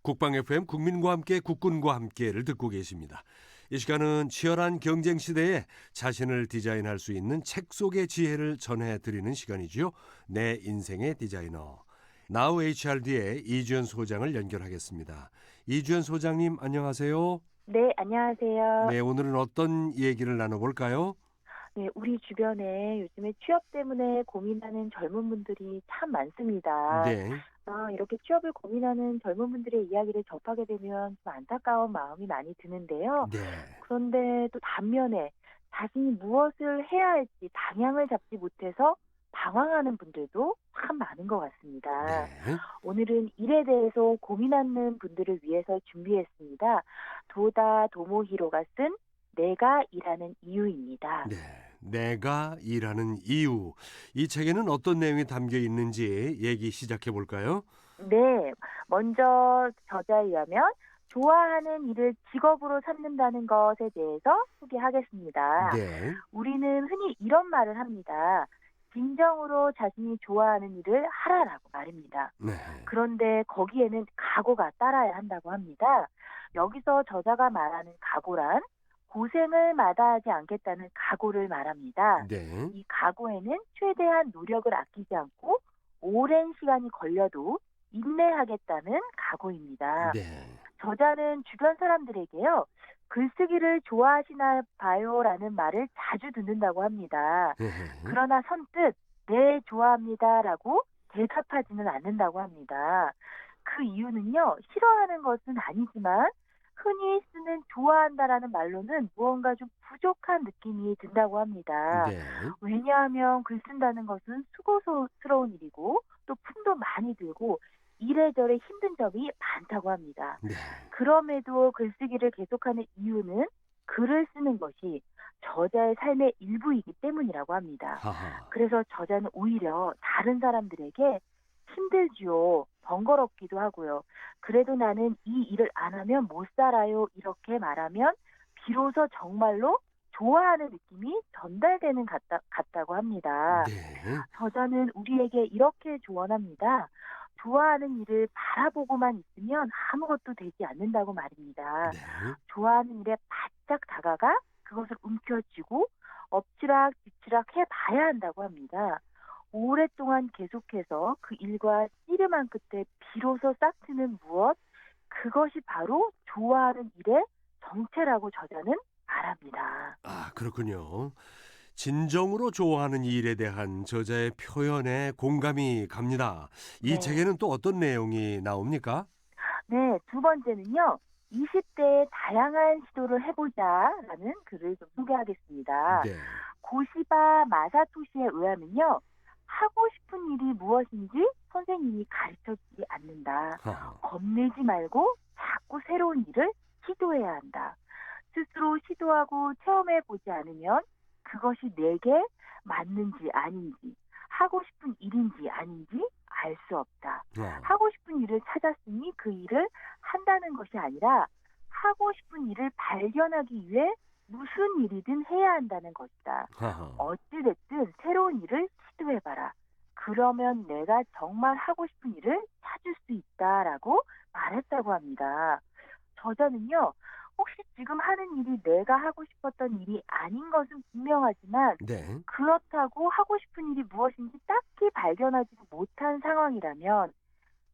국방 FM 국민과 함께 국군과 함께를 듣고 계십니다. 이 시간은 치열한 경쟁 시대에 자신을 디자인할 수 있는 책 속의 지혜를 전해드리는 시간이지요. 내 인생의 디자이너. 나우 HRD의 이주연 소장을 연결하겠습니다. 이주연 소장님 안녕하세요. 네, 안녕하세요. 네, 오늘은 어떤 얘기를 나눠볼까요? 네, 우리 주변에 요즘에 취업 때문에 고민하는 젊은 분들이 참 많습니다. 네, 이렇게 취업을 고민하는 젊은 분들의 이야기를 접하게 되면 좀 안타까운 마음이 많이 드는데요. 네, 그런데 또 반면에 자신이 무엇을 해야 할지 방향을 잡지 못해서 방황하는 분들도 참 많은 것 같습니다. 네. 오늘은 일에 대해서 고민하는 분들을 위해서 준비했습니다. 도다 도모히로가 쓴 내가 일하는 이유입니다. 네, 내가 일하는 이유. 이 책에는 어떤 내용이 담겨 있는지 얘기 시작해 볼까요? 네, 먼저 저자에 의하면 좋아하는 일을 직업으로 삼는다는 것에 대해서 소개하겠습니다. 네, 우리는 흔히 이런 말을 합니다. 진정으로 자신이 좋아하는 일을 하라라고 말입니다. 네, 그런데 거기에는 각오가 따라야 한다고 합니다. 여기서 저자가 말하는 각오란 고생을 마다하지 않겠다는 각오를 말합니다. 네, 이 각오에는 최대한 노력을 아끼지 않고 오랜 시간이 걸려도 인내하겠다는 각오입니다. 네. 저자는 주변 사람들에게요, 글쓰기를 좋아하시나 봐요라는 말을 자주 듣는다고 합니다. 네. 그러나 선뜻 네, 좋아합니다라고 대답하지는 않는다고 합니다. 그 이유는요, 싫어하는 것은 아니지만 흔히 쓰는 좋아한다라는 말로는 무언가 좀 부족한 느낌이 든다고 합니다. 네. 왜냐하면 글 쓴다는 것은 수고스러운 일이고 또 품도 많이 들고 이래저래 힘든 점이 많다고 합니다. 네. 그럼에도 글쓰기를 계속하는 이유는 글을 쓰는 것이 저자의 삶의 일부이기 때문이라고 합니다. 하하. 그래서 저자는 오히려 다른 사람들에게 힘들지요, 번거롭기도 하고요. 그래도 나는 이 일을 안 하면 못 살아요. 이렇게 말하면 비로소 정말로 좋아하는 느낌이 전달되는 같다고 합니다. 네. 저자는 우리에게 이렇게 조언합니다. 좋아하는 일을 바라보고만 있으면 아무것도 되지 않는다고 말입니다. 네. 좋아하는 일에 바짝 다가가 그것을 움켜쥐고 엎치락뒤치락 해봐야 한다고 합니다. 오랫동안 계속해서 그 일과 씨름한 끝에 비로소 싹트는 무엇? 그것이 바로 좋아하는 일의 정체라고 저자는 말합니다. 아, 그렇군요. 진정으로 좋아하는 일에 대한 저자의 표현에 공감이 갑니다. 이 네. 책에는 또 어떤 내용이 나옵니까? 네, 두 번째는요. 20대에 다양한 시도를 해보자라는 글을 좀 소개하겠습니다. 네. 고시바 마사토시에 의하면요. 하고 싶은 일이 무엇인지 선생님이 가르쳐주지 않는다. 하하. 겁내지 말고 자꾸 새로운 일을 시도해야 한다. 스스로 시도하고 체험해보지 않으면 그것이 내게 맞는지 아닌지, 하고 싶은 일인지 아닌지 알 수 없다. 어. 하고 싶은 일을 찾았으니 그 일을 한다는 것이 아니라 하고 싶은 일을 발견하기 위해 무슨 일이든 해야 한다는 것이다. 하하. 어찌됐든 새로운 일을 시도해봐라. 그러면 내가 정말 하고 싶은 일을 찾을 수 있다라고 말했다고 합니다. 저자는요, 혹시 지금 하는 일이 내가 하고 싶었던 일이 아닌 것은 분명하지만 네. 그렇다고 하고 싶은 일이 무엇인지 딱히 발견하지 못한 상황이라면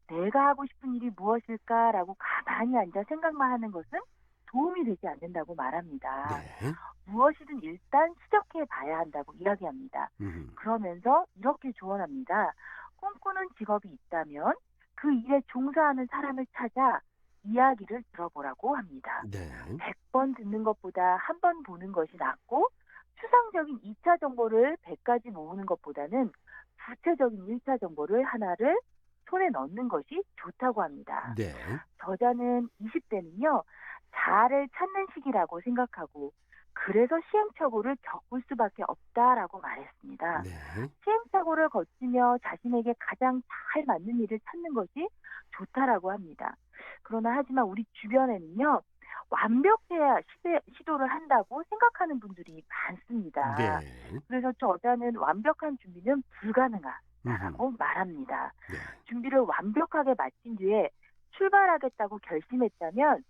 내가 하고 싶은 일이 무엇일까라고 가만히 앉아 생각만 하는 것은 도움이 되지 않는다고 말합니다. 네. 무엇이든 일단 시작해 봐야 한다고 이야기합니다. 음. 그러면서 이렇게 조언합니다. 꿈꾸는 직업이 있다면 그 일에 종사하는 사람을 찾아 이야기를 들어보라고 합니다. 네. 100번 듣는 것보다 한 번 보는 것이 낫고 추상적인 2차 정보를 100가지 모으는 것보다는 구체적인 1차 정보를 하나를 손에 넣는 것이 좋다고 합니다. 네. 저자는 20대는요, 자아를 찾는 시기라고 생각하고 그래서 시행착오를 겪을 수밖에 없다라고 말했습니다. 네. 시행착오를 거치며 자신에게 가장 잘 맞는 일을 찾는 것이 좋다라고 합니다. 그러나 하지만 우리 주변에는요, 완벽해야 시도를 한다고 생각하는 분들이 많습니다. 네. 그래서 저자는 완벽한 준비는 음흠. 불가능하다라고 말합니다. 네. 준비를 완벽하게 마친 뒤에 출발하겠다고 결심했다면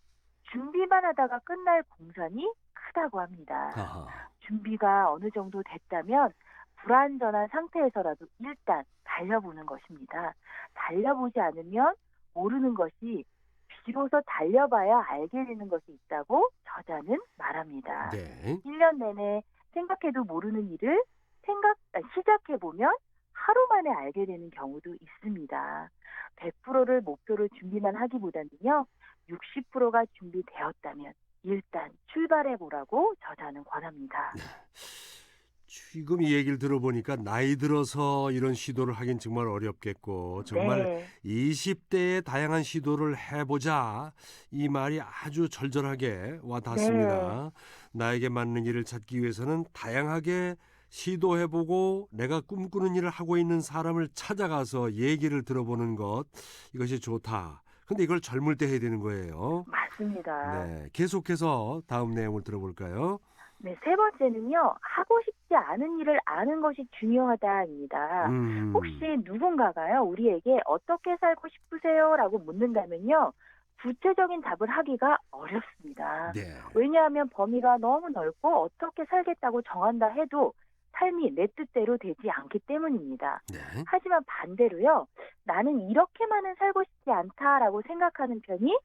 준비만 하다가 끝날 공산이 크다고 합니다. 아하. 준비가 어느 정도 됐다면 불완전한 상태에서라도 일단 달려보는 것입니다. 달려보지 않으면 모르는 것이 비로소 달려봐야 알게 되는 것이 있다고 저자는 말합니다. 네. 1년 내내 생각해도 모르는 일을 시작해보면 하루 만에 알게 되는 경우도 있습니다. 100%를 목표로 준비만 하기보다는요, 60%가 준비되었다면 일단 출발해보라고 저자는 권합니다. 지금 이 얘기를 들어보니까 나이 들어서 이런 시도를 하긴 정말 어렵겠고 정말 네, 20대에 다양한 시도를 해보자 이 말이 아주 절절하게 네, 와닿습니다. 나에게 맞는 일을 찾기 위해서는 다양하게 시도해보고 내가 꿈꾸는 일을 하고 있는 사람을 찾아가서 얘기를 들어보는 것 이것이 좋다. 근데 이걸 젊을 때 해야 되는 거예요. 맞습니다. 네, 계속해서 다음 내용을 들어볼까요? 네, 세 번째는요, 하고 싶지 않은 일을 아는 것이 중요하다입니다. 혹시 누군가가요, 우리에게 어떻게 살고 싶으세요? 라고 묻는다면요, 구체적인 답을 하기가 어렵습니다. 네, 왜냐하면 범위가 너무 넓고 어떻게 살겠다고 정한다 해도 삶이 내 뜻대로 되지 않기 때문입니다. 네, 하지만 반대로요, 나는 이렇게만은 살고 싶지 않다라고 생각하는 편이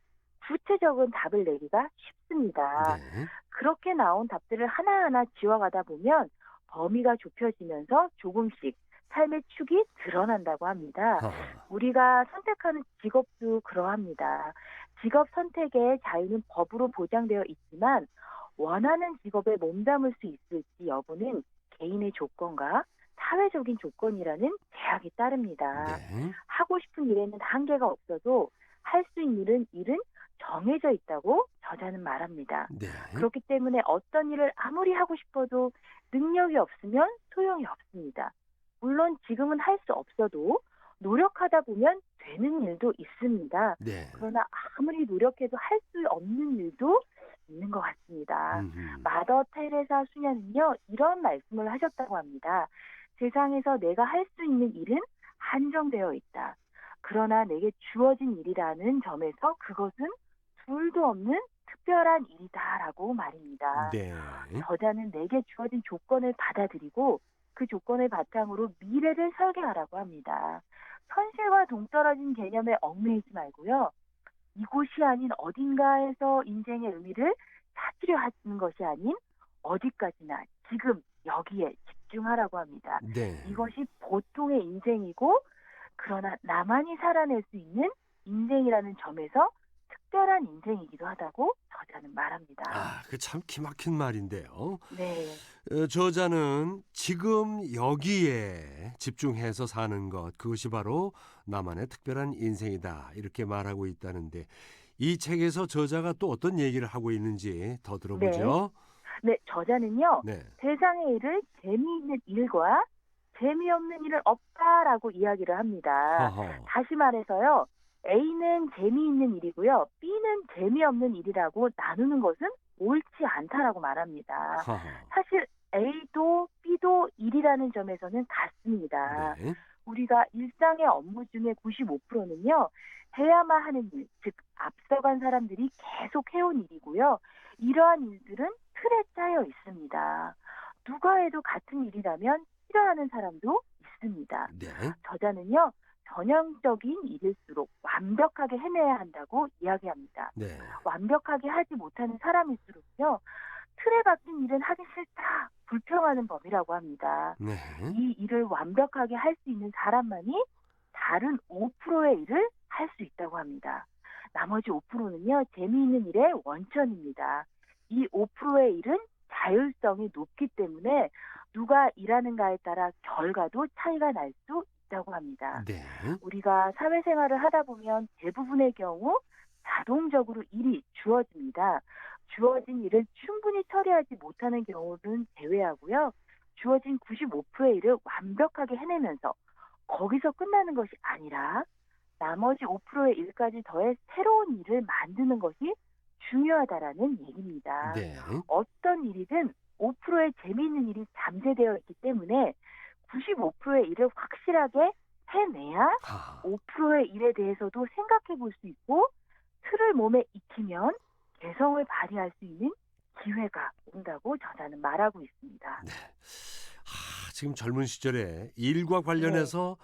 구체적인 답을 내기가 쉽습니다. 네. 그렇게 나온 답들을 하나하나 지워가다 보면 범위가 좁혀지면서 조금씩 삶의 축이 드러난다고 합니다. 하하. 우리가 선택하는 직업도 그러합니다. 직업 선택의 자유는 법으로 보장되어 있지만 원하는 직업에 몸담을 수 있을지 여부는 개인의 조건과 사회적인 조건이라는 제약이 따릅니다. 네. 하고 싶은 일에는 한계가 없어도 할 수 있는 일은 정해져 있다고 저자는 말합니다. 네. 그렇기 때문에 어떤 일을 아무리 하고 싶어도 능력이 없으면 소용이 없습니다. 물론 지금은 할 수 없어도 노력하다 보면 되는 일도 있습니다. 네. 그러나 아무리 노력해도 할 수 없는 일도 있는 것 같습니다. 음흠. 마더 테레사 수녀는요, 이런 말씀을 하셨다고 합니다. 세상에서 내가 할 수 있는 일은 한정되어 있다. 그러나 내게 주어진 일이라는 점에서 그것은 둘도 없는 특별한 일이다라고 말입니다. 네. 저자는 내게 주어진 조건을 받아들이고 그 조건을 바탕으로 미래를 설계하라고 합니다. 현실과 동떨어진 개념에 얽매이지 말고요. 이곳이 아닌 어딘가에서 인생의 의미를 찾으려 하는 것이 아닌 어디까지나 지금 여기에 집중하라고 합니다. 네. 이것이 보통의 인생이고 그러나 나만이 살아낼 수 있는 인생이라는 점에서 특별한 인생이기도 하다고 저자는 말합니다. 아, 그 참 기막힌 말인데요. 네, 저자는 지금 여기에 집중해서 사는 것, 그것이 바로 나만의 특별한 인생이다. 이렇게 말하고 있다는데 이 책에서 저자가 또 어떤 얘기를 하고 있는지 더 들어보죠. 네, 저자는요. 네. 세상의 일을 재미있는 일과 재미없는 일은 없다라고 이야기를 합니다. 허허. 다시 말해서요. A는 재미있는 일이고요. B는 재미없는 일이라고 나누는 것은 옳지 않다라고 말합니다. 허허. 사실 A도 B도 일이라는 점에서는 같습니다. 네. 우리가 일상의 업무 중에 95%는요. 해야만 하는 일, 즉 앞서간 사람들이 계속 해온 일이고요. 이러한 일들은 틀에 짜여 있습니다. 누가 해도 같은 일이라면 싫어하는 사람도 있습니다. 네. 저자는요. 전형적인 일일수록 완벽하게 해내야 한다고 이야기합니다. 네. 완벽하게 하지 못하는 사람일수록요. 틀에 박힌 일은 하기 싫다, 불평하는 법이라고 합니다. 네. 이 일을 완벽하게 할 수 있는 사람만이 다른 5%의 일을 할 수 있다고 합니다. 나머지 5%는요. 재미있는 일의 원천입니다. 이 5%의 일은 자율성이 높기 때문에 누가 일하는가에 따라 결과도 차이가 날 수 있다고 합니다. 네. 우리가 사회생활을 하다 보면 대부분의 경우 자동적으로 일이 주어집니다. 주어진 일을 충분히 처리하지 못하는 경우는 제외하고요. 주어진 95%의 일을 완벽하게 해내면서 거기서 끝나는 것이 아니라 나머지 5%의 일까지 더해 새로운 일을 만드는 것이 중요하다라는 얘기입니다. 네. 어떤 일이든 5%의 재미있는 일이 잠재되어 있기 때문에 95%의 일을 확실하게 해내야 아, 5%의 일에 대해서도 생각해 볼 수 있고 틀을 몸에 익히면 개성을 발휘할 수 있는 기회가 온다고 저자는 말하고 있습니다. 지금 젊은 시절에 일과 네, 관련해서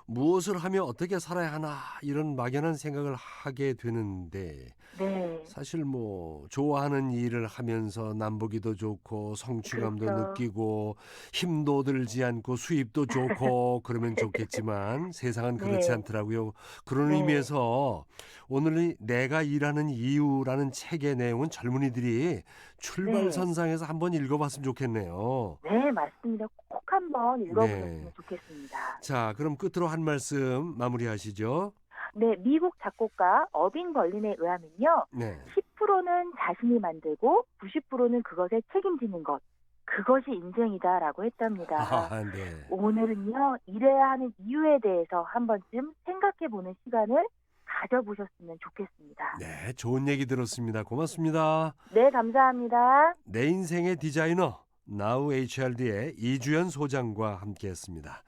무엇을 하며 어떻게 살아야 하나 이런 막연한 생각을 하게 되는데 네, 사실 뭐 좋아하는 일을 하면서 남보기도 좋고 성취감도 그렇죠. 느끼고 힘도 들지 않고 수입도 좋고 그러면 좋겠지만 세상은 그렇지 네, 않더라고요. 그런 네, 의미에서 오늘 내가 일하는 이유라는 책의 내용은 젊은이들이 네, 출발선상에서 한번 읽어봤으면 좋겠네요. 네, 맞습니다. 꼭 한번 읽어보셨으면 네. 좋겠습니다. 자, 그럼 끝으로 한 말씀 마무리하시죠. 네, 미국 작곡가 어빙 벌린에 의하면요. 네. 10%는 자신이 만들고 90%는 그것에 책임지는 것. 그것이 인생이다라고 했답니다. 아, 네. 오늘은요, 일해야 하는 이유에 대해서 한 번쯤 생각해 보는 시간을 가져보셨으면 좋겠습니다. 네, 좋은 얘기 들었습니다. 고맙습니다. 네, 감사합니다. 내 인생의 디자이너 나우 HRD의 이주연 소장과 함께했습니다.